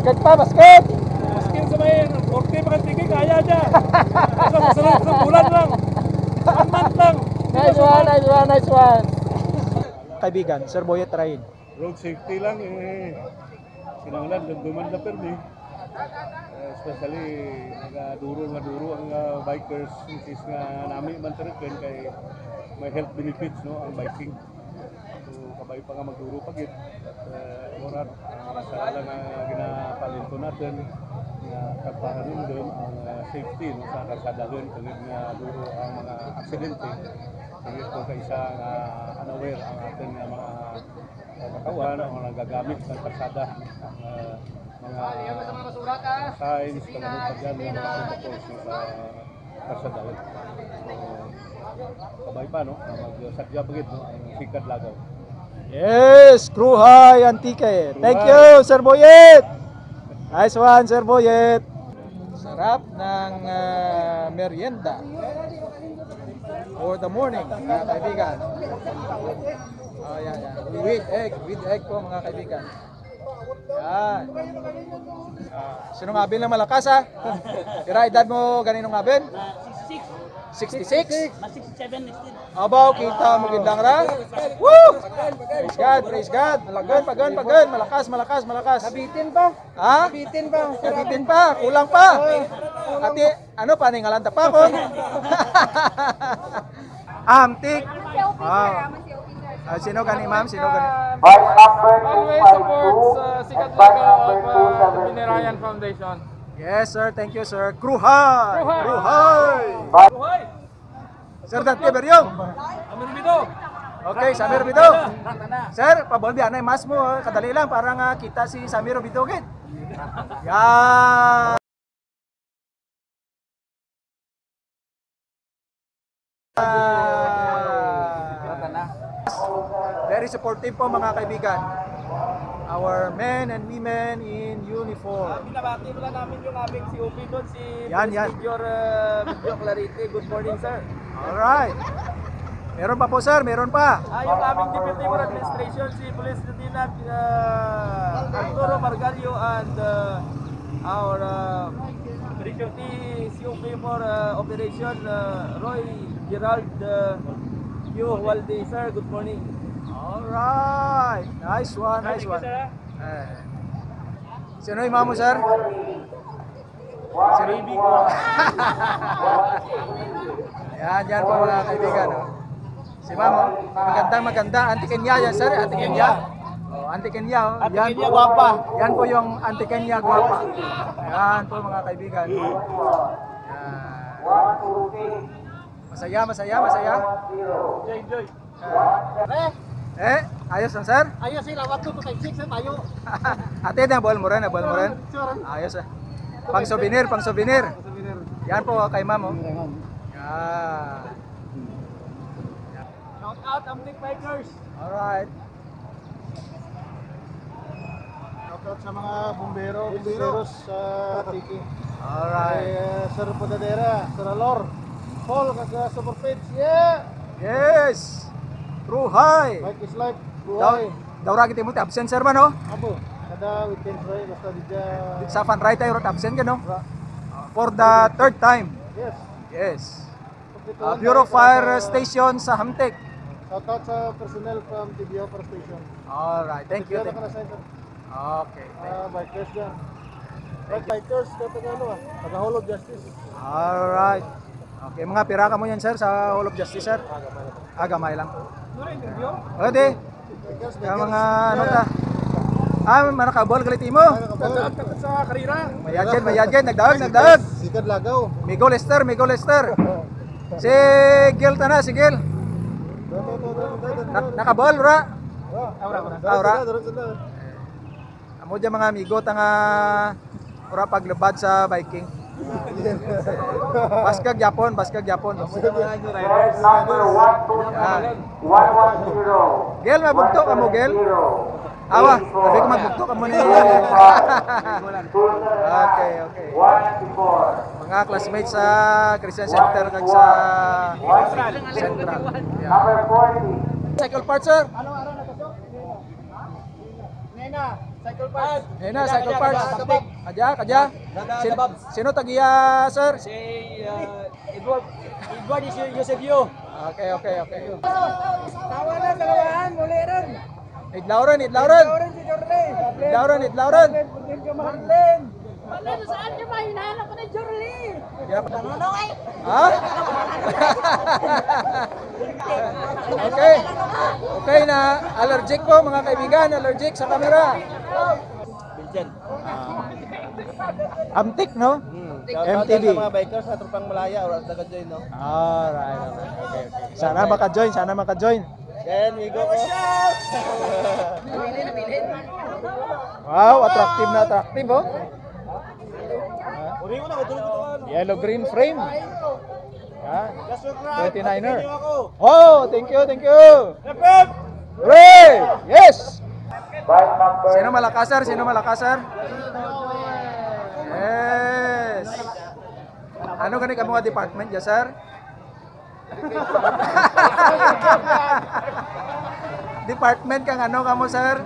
Basket pa, basket! Basket sa may 40 pa tingin, kaya niya. Sa bulan lang. 1 month lang. Nice one, nice one, nice one. Kaibigan, Sir Boyet Rain. Road safety lang eh. Sinanglan, duman na permi. Especially, nagaduro ang bikers, which is nga namin man rin kay may health benefits no ang biking. So kabay pa nga magduro pagit. At morat sa nga ginapalinto natin nga kapahanin din ang safety no sa kasadagan kagid nga duro ang mga aksidente. Kaya kung kaisa nga unaware ang ating mga katawan o nagagamit ng kalsada mga signs kung dyan mga protocols sa kalsadahan. So, kabay pa no, mag-sadya pagid no, ang Sikad Lagaw. Yes, Kruhaaay, Antique. Thank you, Sir Boyet. Nice one, Sir Boyet. Sarap ng merienda for the morning, mga kaibigan. Oh, yan. With egg po, mga kaibigan. Yan. Sinong abin lang malakas ha? Tira, edad mo ganinong abin? 66? 67 next year. Abaw, kita mo gindang ra? Woo! Praise God. Pagan. Malakas. Kabitin pa. Ha? Kabitin pa. Kulang pa. Ati, ano pa, ningalanta pa ko? Hamtic. Wow. Sino gani, ma'am? Sino gani? Always supports Sikad Lagaw of Binirayan Foundation. Yes, sir. Thank you, sir. Kruhaaay! Sir, dati beryong. Amir Bito. Okay, Samir Bito. Sir, pabolbihan na yung mas mo. Kadali lang para nga kita si Samir Bito. Yan. Very supportive po, mga kaibigan. Our men and women in uniform. Binabati pala namin yung aming COP doon, si Yan. Major Clarity. Good morning, sir. Alright. Meron pa po, sir. Meron pa. Yung aming Deputy for Administration, si Police Lieutenant Arturo Margario and our Deputy COP for Operation Roy Gerald Q. Walde, sir. Good morning. Alright. Nice one. Sino yung mamo, sir? Baby ko. Yan po, mga kaibigan. Oh. Si mamo, maganda. Antiqueno yan, sir. Antiqueno. Oh, Antiqueno. Antiqueno guwapa. Yan po yung Antiqueno guwapa. Yan po, mga kaibigan. Yan. Masaya. Enjoy. Ayos lang, sir? Ayos sila, waktu ko kay 6 tayo. Ate, na ball mo rin. Ayos ah. Pang souvenir. Yan po kay ma'am. Oh. Yan. Shout out Hamtic Bikers. Alright. Shout out sa mga bomberos sa Tiki. Alright. Sir Podadera, Sir Alor, Paul, kaga Super Page. Yeah! Yes! Kruhaaay! Bike is life. Kruhaaay. Daw ragi mo absent, sir, man, no? Abo, kada weekend try, basta dija... Sa fan ride tayo absent ka, no? For the third time. Yes. Bureau Fire Station sa Hamtic. Shout out sa personnel from TBO Fire Station. Alright, thank you. Okay. Bikers dyan. Bikers, taga Hall of Justice. Alright. Okay, mga pira ka mo yan, sir, sa Hall of Justice, sir? Gamay lang. Pwede. Kaya mga ano ta? Manakabol galit mo. Sa karira. Mayadyan, nagdaag. Sikad Lagaw. Migo Lester. Si Gil tana, si Gil. Nakabol, ra? Aura. Amo dyan mga amigo, tanga ura paglabad sa biking. Baskag Japon. Gel, mabugto ka mo, Gel? Awa, sabi ko magbugto ka mo ni. Okay. Mga classmates sa Christian Center kag sa Central. Cycle part, sir. Nena. Cycle parts. Ayun na, cycle parts. Kadya. Sino tagiya, sir? Si Edward is Eusebio. Okay. Tawa na, dalawahan, muli rin. Idlauran. Si Jorle. Idlauran. Marlene. Ano saan niyo ba hinahanap ko ni Jorly? Ha? Okay na. Allergic po mga kaibigan. Allergic sa camera. Amtik, no? MTV. Sa mga bikers na Trupang Malaya, oras na ka-join, no? Alright. Okay. Sana maka-join. Then, we go ko. Wow, attractive oh. Uri ko na, matulog ko ito. Yellow green frame. 29er. Ako. Oh, thank you. Hooray! Yes! Sino malakaser? Yes! Ano gani ka mga department dyan, sir? Department kang ano ka mo, sir?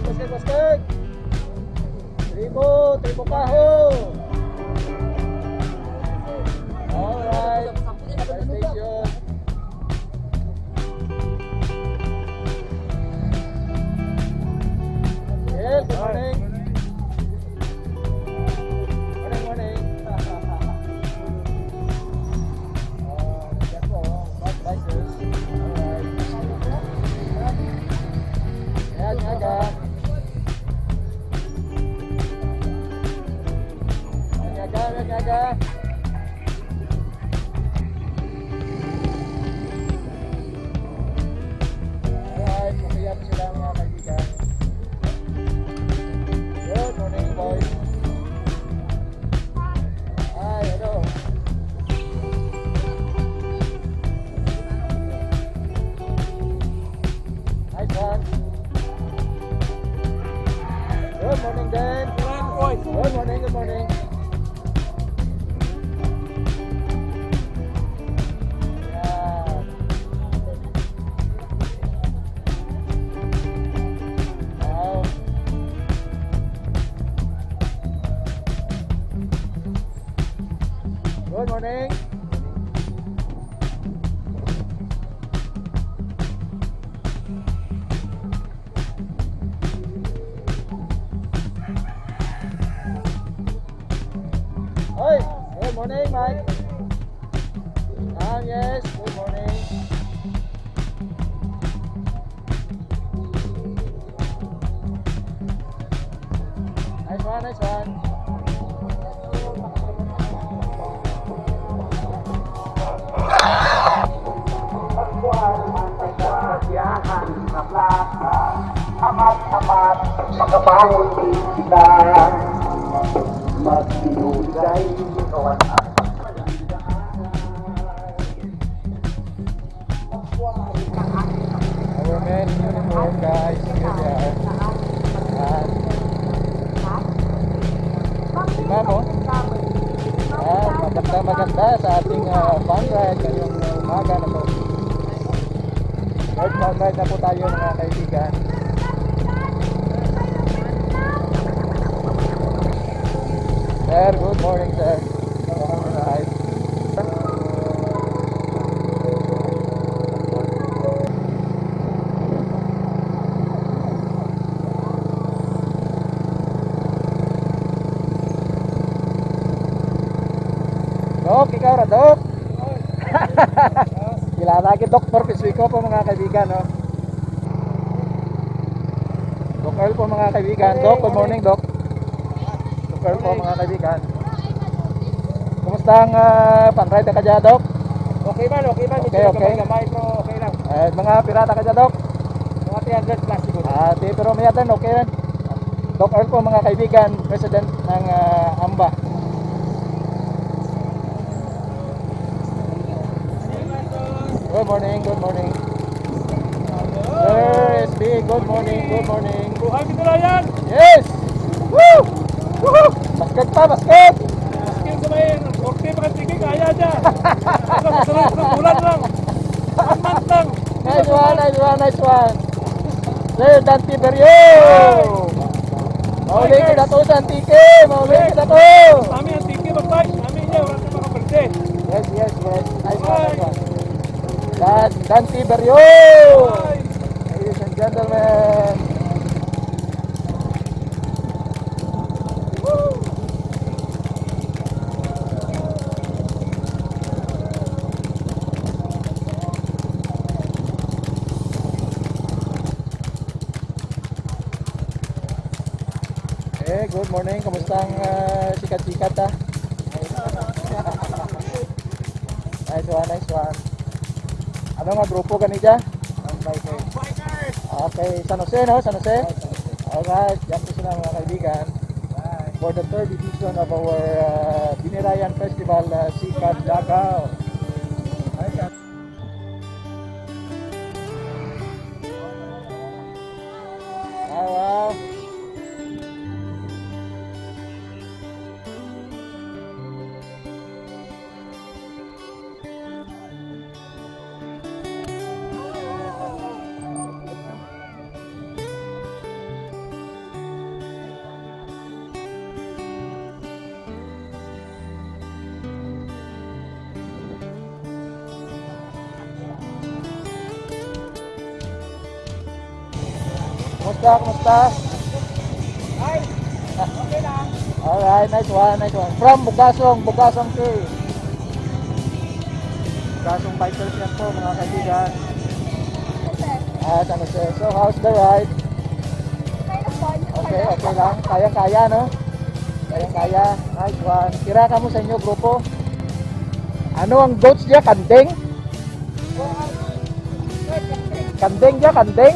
Alright, basket. Tribo kaho. Alright, fire station. Yes, good morning. Morning. Nandiyan po, bus bikers. Alright. Ayan, aga. Aga. Alright, masaya po sila mga kaibigan. Good morning, boys. Hi, hello. Nice one. Good morning, Dan. Good morning. Good morning. Oi, good morning, Mike. Yes, good morning. Nice one. Amat, makabangon din kita. Magpinugay kawan. Our men in uniform, guys. Here they are. Mamo. Maganda sa ating fun ride ngayong umaga na po. Third fun ride na po tayo mga kaibigan. Sir, good morning, sir. Alright. Dok, ikaw ra, Dok. Kilala kita, Dok Porpiswiko po mga kaibigan, no? Dok Earl po mga kaibigan. Dok, good morning, Dok. Dok Earl po mga kaibigan. Kumusta ang pan-ride ka dyan, Dok? Okay man. Okay. Gamay pero okay lang. Mga pirata ka dyan, Dok? Mga 300 plus siguro. Pero may atan, okay rin. Dok Earl po mga kaibigan, President ng AMBA. Good morning. Sir SB, good morning. Kruhaaay, Binirayan. Yes! Woo! Woohoo! Basket! Maskin sa may, okay pa katigil, kaya dyan. Masarap sa bulan lang. Month lang. Nice one. Sir Dante Beryo! Mauli kita to sa Antique! Kami Antique, magbay. Kami niya, wala sa mga birthday. Yes. Nice one. Dante Beryo! Ladies and gentlemen. Good morning. Kamusta ang sikat-sikat ha? Nice one. Ano nga grupo ganito? Bikers! Okay, San Jose, no? Alright, yan po sila mga kaibigan. For the third edition of our Binirayan Festival Sikad Lagaw. Wow. Kumusta? Kumusta? Okay lang. Alright, nice one, nice one. From Bugasong Cave. Bugasong bikers yan po mga kaibigan. San Jose. So how's the ride? Okay, okay lang. Kaya-kaya, no? Kaya-kaya. Nice one. Tira ka mo sa inyo, grupo. Ano ang goats niya? Kandeng? Kandeng niya, kandeng?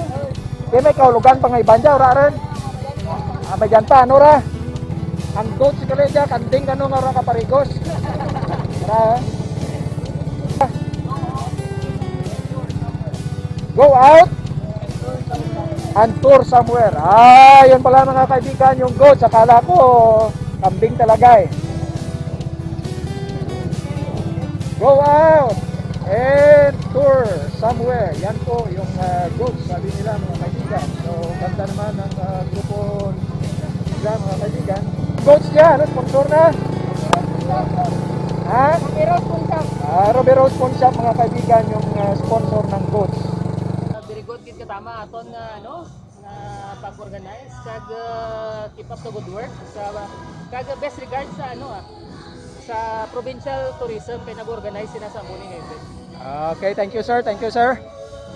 Kaya may kaulugan pang iban dyan, ora rin? May dyan pa, ano ra? Ang goats kali dyan, kandeng ano nga ora kaparigos? Tara, go out and tour somewhere. Yun pala mga kaibigan, yung goats. Akala ko, kambing talaga eh. Go out and tour somewhere. Yan po yung goats, sabi nila mga kaibigan. So, ganda naman ang grupo nila mga kaibigan. Goats dyan, sponsor na? Ha? Robero Pawn Shop mga kaibigan, yung sponsor ng goats. Very good kid katama aton nga ano nga pag-organize kag keep up the good work sa kag best regards sa ano sa provincial tourism kay nag-organize sila sa morning event. Okay, thank you sir, thank you sir.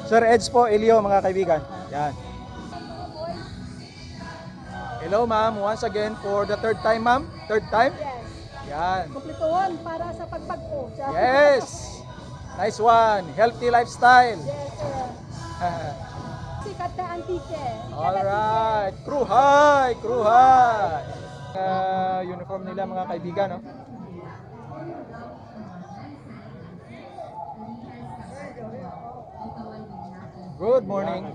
Sir Eds po, Elio mga kaibigan. Yan. Hello ma'am, once again for the third time ma'am. Third time? Yan. Kumplituhon para sa pagpagpo. Yes. Nice one. Healthy lifestyle. Yes, sir. Sikat na Antique. Alright. Kruhaaay, Kruhaaay. Uniform nila mga kaibigan, no? Good morning.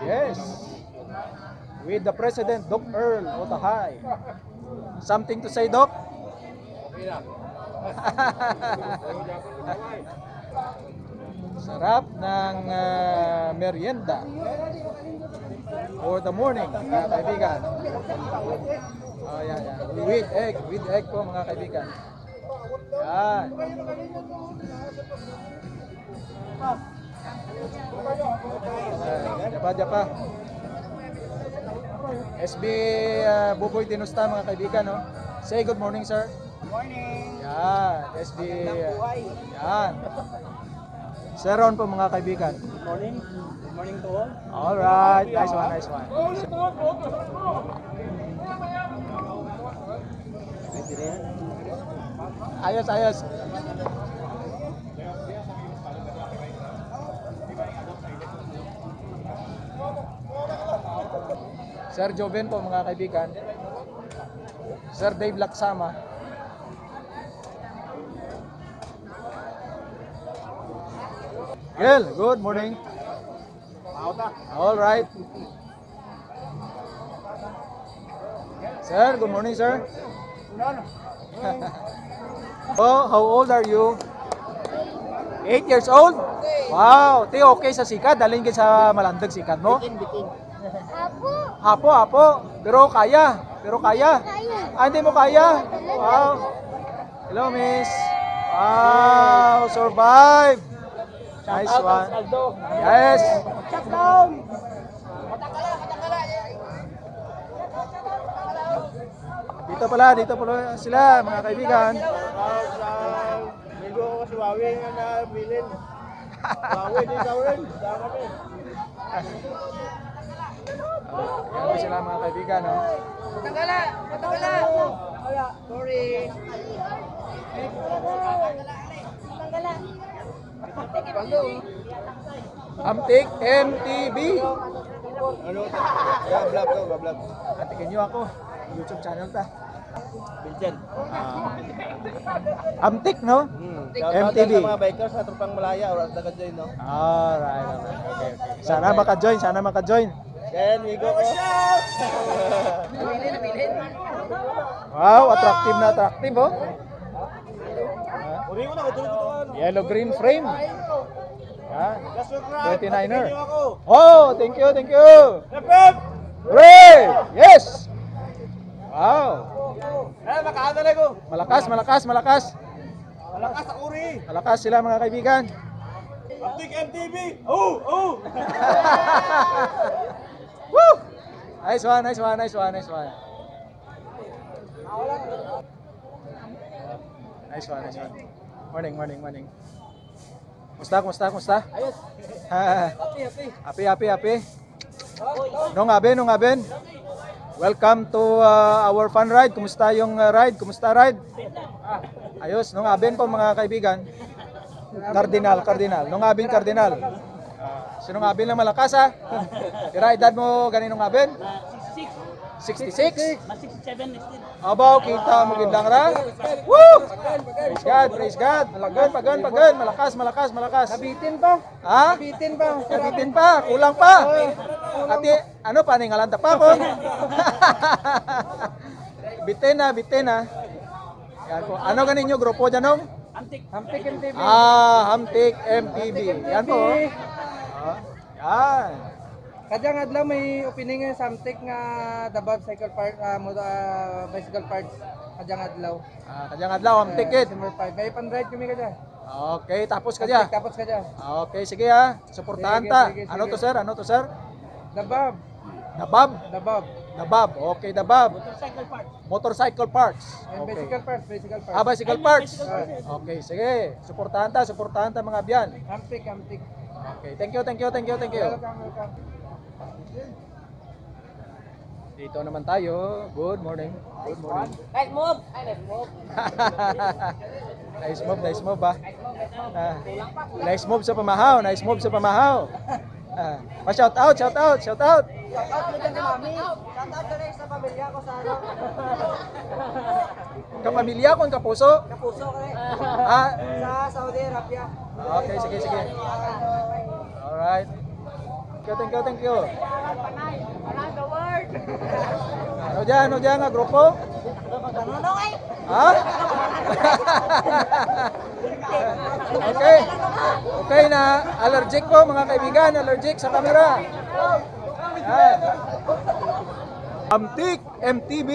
Yes. With the President, Doc Earl Otahay. Something to say, Doc? Sarap ng merienda for the morning, mga kaibigan. Oh, yan, yan. With egg po, mga kaibigan. Yan. Japa. SB Buboy Tinusta mga kaibigan, no? Say good morning, sir. Good morning. Yan, SB. Yan. Sir Ron po mga kaibigan. Good morning. Good morning to all. Alright, nice one, nice one. Ayos. Sir Joven po mga kaibigan. Sir Dave Laksama. Gil, good morning. All right. Sir, good morning, sir. Oh, how old are you? 8 years old? Wow, ti okay sa sikad, dalhin ka sa Manlandog sikad mo? Apo. Pero kaya. Hindi mo kaya? Wow. Hello, miss. Wow, survive. Nice one. Yes. Shut down. Dito pala sila, mga kaibigan. Medyo ako kasi Wawi nga nabilin. Wawi din sa rin. Sama kami. Yan po sila mga kaibigan, no? Patangala. Sorry. Hamtic MTV. Ano? Ga-vlog. Antiqueno ako. YouTube channel ta. Vincent. Hamtic, no? MTV. Sa mga bikers sa Trupang Malaya, oras na ka-join, no? Alright. Okay. Sana maka-join. Then, we go ko. Wow, attractive na attractive, oh. Uri ko na, utulog ko ano. Yellow green frame. Yan. 29er. Ako. Oh, thank you. Pep! Hooray! Yes! Wow. Makaano na ko. Malakas. Malakas sa uri. Malakas sila mga kaibigan. Antique MTV. Oh! Woo! Nice one, nice one, nice one, nice one. Nice one, nice one. Morning, morning, morning. Kumusta, kumusta, kumusta? Ayos. Happy. Nung abin. Welcome to our fun ride. Kumusta yung ride? Kumusta ride? Ayos, nung abin po mga kaibigan. Cardinal. Nung abin, Cardinal. Sinong abin lang malakas ha? Tira, edad mo ganinong abin? 66? 67 next. Abaw, kita mo gindang ra. Woo! Praise God. Pagan. Malakas. Nabitin pa. Ha? Nabitin pa. Kulang pa. Ati, ano pa, ningalanta pa ko. Bitin na. Yan po. Ano ganin nyo, grupo dyan nung? Antique. Hamtic MTV. Hamtic MTV. Yan po. Yan. Kadyang adlaw may opening nga sa Hamtic nga Dabab cycle park bicycle parts. Kadyang adlaw. Kadyang adlaw, Hamtic it. December 5. May pan-ride kami kadya. Okay, tapos ka dyan. Tapos kadya. Okay, sige ha. Suportahan ta. Sige. Ano to sir? Dabab. Dabab. Okay, Dabab. Motorcycle park. Motorcycle parts. And Okay. bicycle parts. Bicycle parts. Okay, sige. Suportahan ta mga biyan. Hamtic. Okay, thank you. Welcome. Dito naman tayo. Good morning. Nice move. Nice move ba? Nice move sa pamahaw. Shout out. Shout out mo dyan kay Mami. Shout out ka rin sa pamilya ko sa ano. Kapamilya ko, kapuso. Kapuso ka rin. Sa Saudi Arabia. Okay, sige. Alright. Thank you. Ano dyan nga, grupo? Ha? Okay na. Allergic po mga kaibigan. Allergic sa camera. Yan. Antique MTV.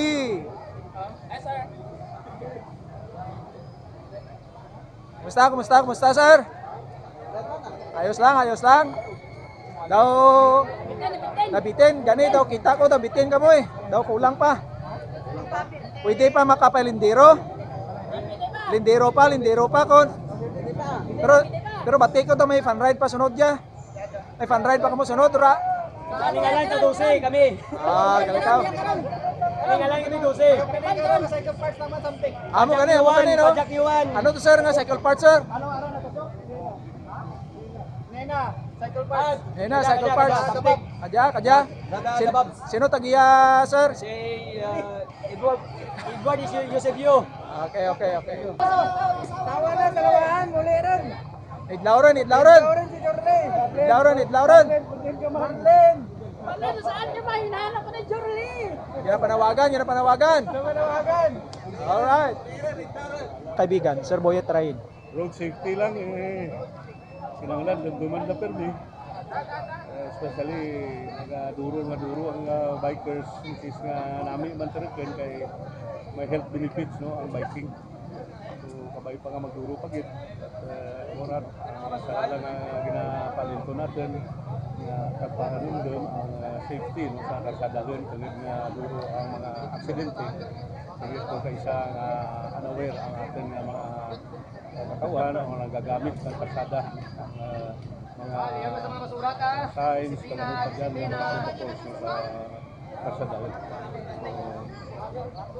Kumusta sir? Ayos lang. Daw nabitin, gani daw kita ko nabitin ka mo eh. Daw kulang pa. Pwede pa makapalindiro? Lindiro pa kon. Pero bati ko daw may fan ride pa sunod ya. May fan ride pa kamo sunod ra. Kami nga lang kadusi kami. Galikaw. Kami nga lang kami dusi. Cycle parts naman Hamtic. Amo gani no. Ano to sir nga cycle parts sir? Nena, cycle parts. Kadya. Sino tagiya, sir? Si Edward is Eusebio. Okay. Tawa na, dalawahan, muli rin. Idlauran. Si Jorle. Idlauran. Marlene. Saan niyo ba? Hinahanap ko na Jorly. Yan ang panawagan. Alright. Kaibigan, Sir Boyet Raid. Road safety lang sinanglan duman na permi. Especially nagaduro ang bikers since nga nami man terken kay may health benefits no ang biking. So kabay pa nga magduro pagit. Morat sa lang ginapalinto natin nga kapahanon doon ang safety no sa kasadagan kagid nga duro ang mga aksidente. Kaya ito kaysa nga unaware ang ating mga katawan ang nagagamit ng kalsada ang mga signs kamanupad yan ng mga protocols sa kalsada.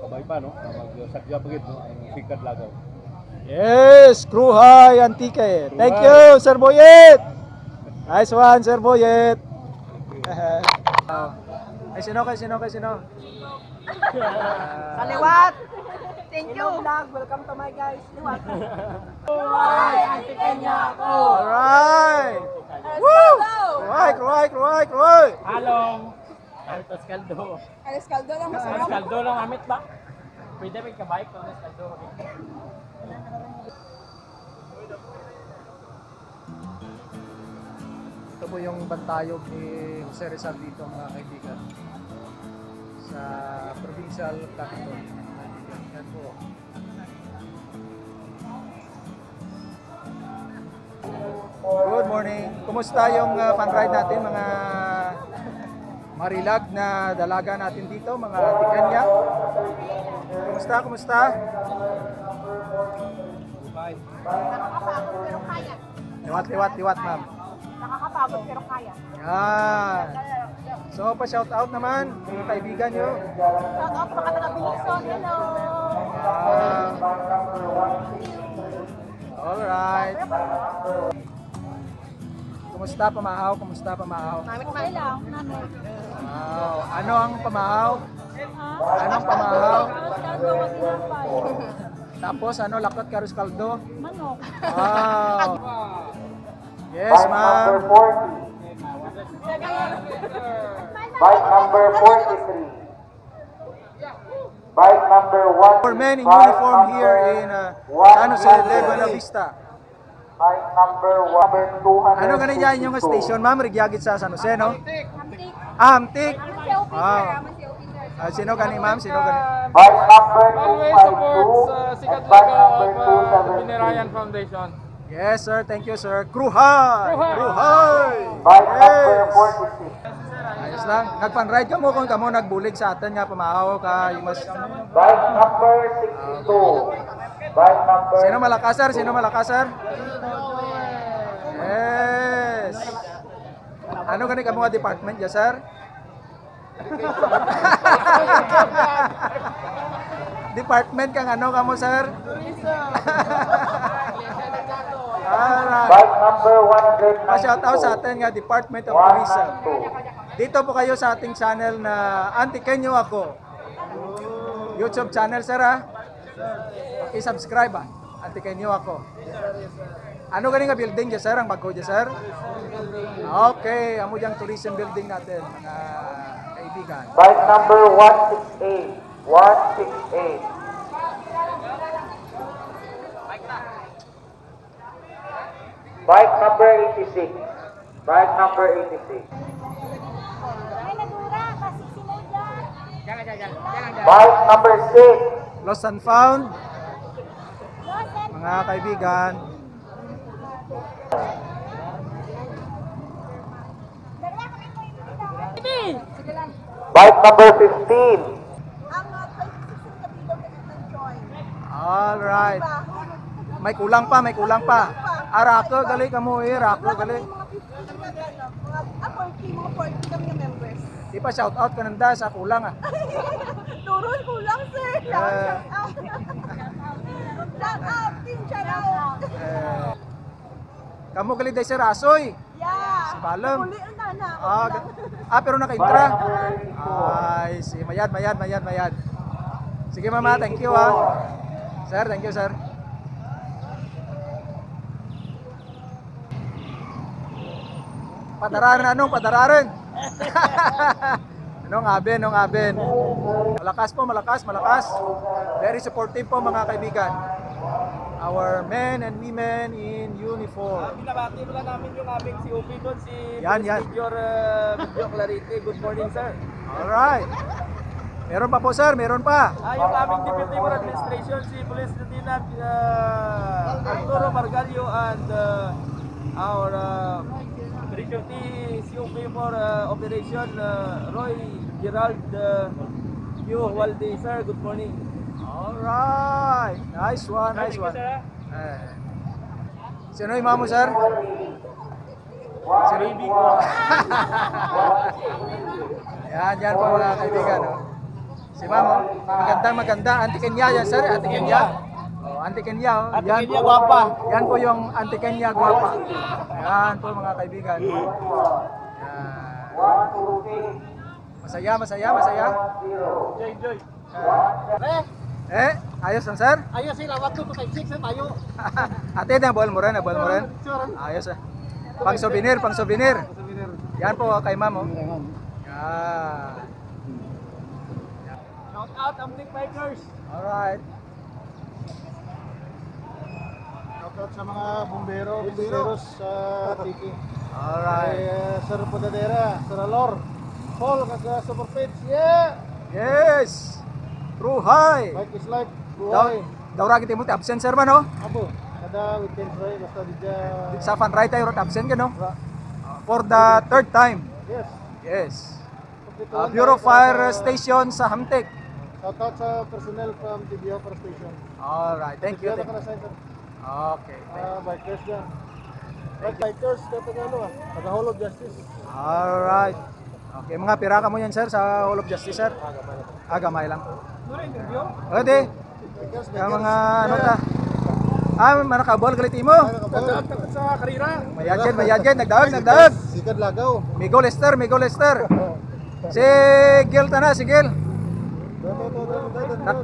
Kabay pa no mag-sadya pagit no ang Sikad Lagaw. Yes, Kruhaaay, Antique. Thank you, Sir Boyet. Nice one, Sir Boyet. Ay, sino? Kaliwat! Thank you! Welcome to my guys. Liwat. Alright. Woo! Kruhaaay. Halong. Alas kaldo. Alas kaldo lang masarap. Alas kaldo lang amit ba? Pwede may kabike kung alas kaldo. Ito po yung bantayog ni Jose Rizal dito mga kaibigan sa Provincial Capitol. Yan po. Good morning. Kumusta yung fun ride natin mga marilag na dalaga natin dito, mga Antiquenya. Kumusta, kumusta? Nakakapagod pero kaya. Liwat, ma'am. Nakakapagod pero kaya. Yan. So, pa-shout out naman, mga kaibigan nyo. Shout out sa kanila Binison. Hello. Alright. Kumusta pamahaw? Kumusta pamahaw? Okay lang. Namin. Wow. Ano ang pamahaw? Anong pamahaw? Tapos ano, lakot karus kaldo? Manok. Wow. Yes, Bike ma'am. number 40. Bike number 43. Bike number 1. For men in uniform here in San Jose de Buena Vista. Bike number 200. Ano ganun yan yung station, ma'am? Rigyagit sa San Jose, no? Hamtic. Hamtic. Aman si officer. Wow. Aman si officer. Sino gani, ma'am? Sino gani? Bike number Always supports 252 Sikad and bike Lagaw number of the 273. Binirayan Foundation. Yes, sir. Thank you, sir. Kruhaaay! Kruhaaay! Bike number Yes! 46. Ayos lang. Nag-funride ka mo kung kamo nagbulig sa atin nga pamahaw ka. Mas... Bike number 62. Bike number Sino malakas, sir? Sino malakas, sir? Yes! Ano gani ka mga department dyan, sir? Department kang ano kamo, sir? Alright. Bike number Pa-shout out sa atin nga Department of Tourism. 192. Dito po kayo sa ating channel na Antiqueno ako. YouTube channel, sir, ha? I-subscribe, ha? Antiqueno ako. Ano ganing nga building dyan, sir? Ang bago dyan, sir? Okay, amo diyang tourism building natin, mga kaibigan. Bike number 168. 168. Bike number 86. Bike number 86. Ay, nadura. Masisi mo dyan. Bike number 6. Lost and found, mga kaibigan. Bike number 15. Ang 26 kapitol na join. Alright. May kulang pa, may kulang pa. Arako, gali ka mo eh. Rako, gali. Mga 40 kami na members. Di pa shout out ka nanda sa kulang, ah. Turol kulang, sir. Shout out. Shout out. Team shout out. Kamu gali day si Rasoy. Yeah. Si Balam. Uli ang nana. Pero naka-intra. Ay, si Mayad. Sige mama, thank you, ah. Sir, thank you, sir. Padararan, anong padararan? Anong aben? Malakas po, malakas. Very supportive po, mga kaibigan. Our men and women in uniform. Binabati mo lang namin yung aming COP doon, si Yan. Major Video Clarity. Good morning, sir. Alright. Meron pa po, sir, meron pa. Yung aming Deputy for Administration, si Police Lieutenant Arturo Margalio and our Deputy COP for Operation Roy Gerald Q. Walde, sir. Good morning. Alright. Nice one. Sino yung mamo, sir? Sino yung Yan po, mga kaibigan. Oh. Si mamo, maganda. Antiquenya yan, sir. Antiquenya. Antiquenya. Antiquenya guwapa. Yan po yung Antiquenya guwapa. Yan po, mga kaibigan. Yan. Masaya. Enjoy. Ayos lang, sir? Ayos sila, waktu ko kay 6 tayo. Ate, na ball mo rin. Ayos, ah. Pang souvenir. Yan po kay ma'am, oh. Yan. Shout out Antique Bikers. Alright. Shoutout sa mga bomberos sa Tiki. Alright. Sir Podadera, Sir Alor, Paul, kaga Super Page. Yeah! Yes! Kruhaaay! Bike is life. Kruhaaay. Daw ragi mo absent, sir, man, no? Abo, kada weekend try, basta di dya... Sa fan ride tayo absent ka, no? For the third time. Yes. Yes. Bureau Fire Station sa Hamtic. Shoutout sa personnel from TBO Fire Station. Alright, thank you. Bigyan ako na sign, sir. Okay. Bikers dyan. Bikers, taga Hall of Justice. Alright. Okay, mga pira ka mo yan, sir, sa Hall of Justice, sir? Gamay lang. Pwede. Kaya mga ano ta? Manakabol, galiti mo. Sa karira. Mayadyan, nagdaag. Sikad Lagaw. Migo Lester. Si Gil tana, si Gil.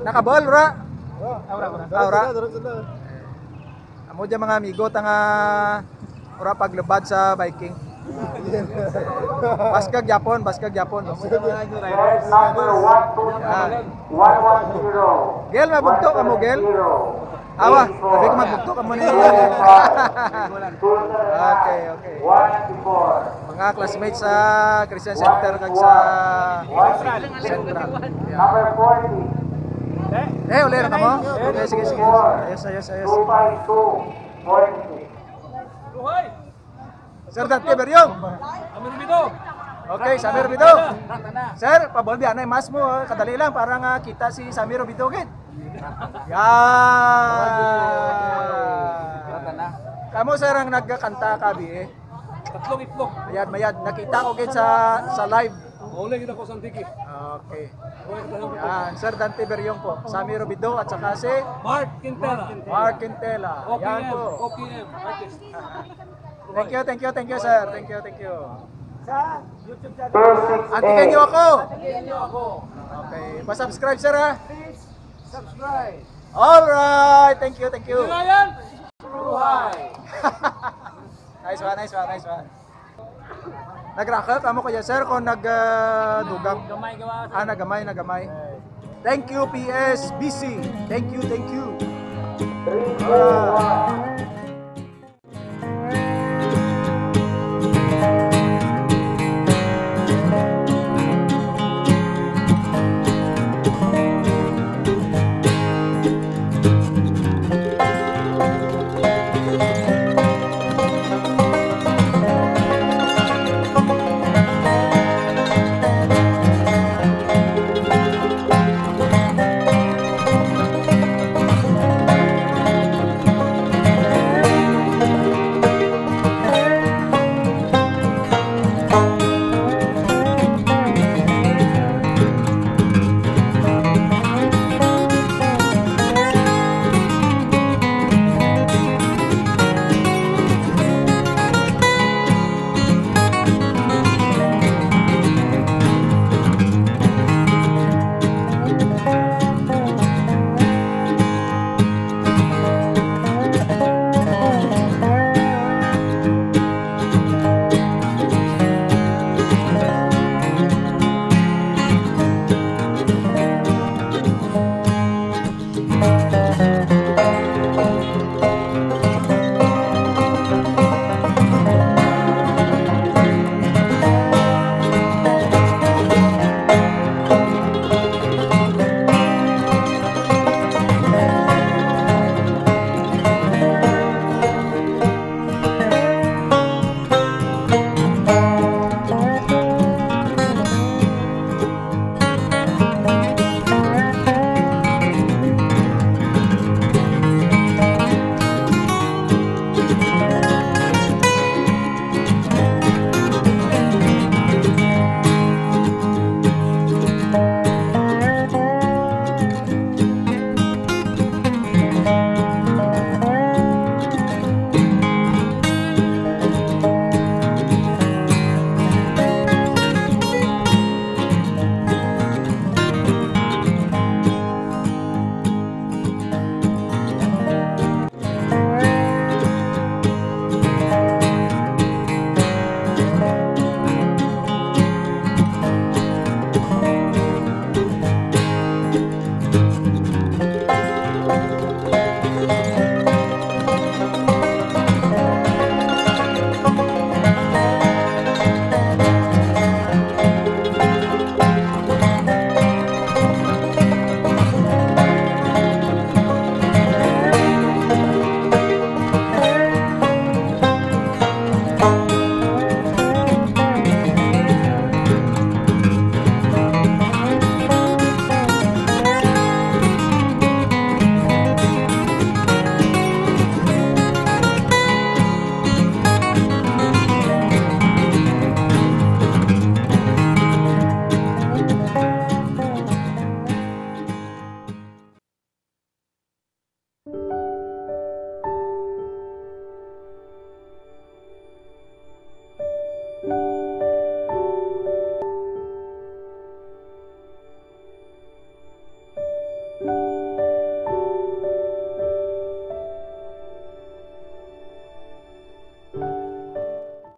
Nakabol, ra? Aura. Amo dyan mga amigo, tanga ora paglubad sa biking. Baskag Japon. Number 110. Gel, mabugto ka mo, Gel? Awa, sabi ko magbugto ka mo ni. Okay. 194. Mga classmates sa Christian Center kag sa Central. Number 40. Uli na ka mo? Okay, sige. Ayos. 252. 46. Kruhaaay. Sir Dante Beryong. Amidst. Okay, Samir Bito. Sir, pabol biya na mas mo, kadali lang para nga kita si Samir Bito gid. Kamu sir ang nagkakanta kabi eh. Tatlong itlog. Mayad. Nakita ko gid sa live. Uli kita ko sa Antique. Okay. Yan, Sir Dante Beryong po. Samir Bito at saka si Mark Quintela. Yan po. OPM. Artist. Thank you, sir. Thank you. Sa YouTube channel. 268. Antiqueno ako. Ako. Okay, pa-subscribe sir ha. Please subscribe. Alright, thank you. Binirayan. Kruhaaay. Nice one. Nagrakal kamo kaya sir kung nagdugang. Nagamay. Thank you PSBC. Thank you. 321.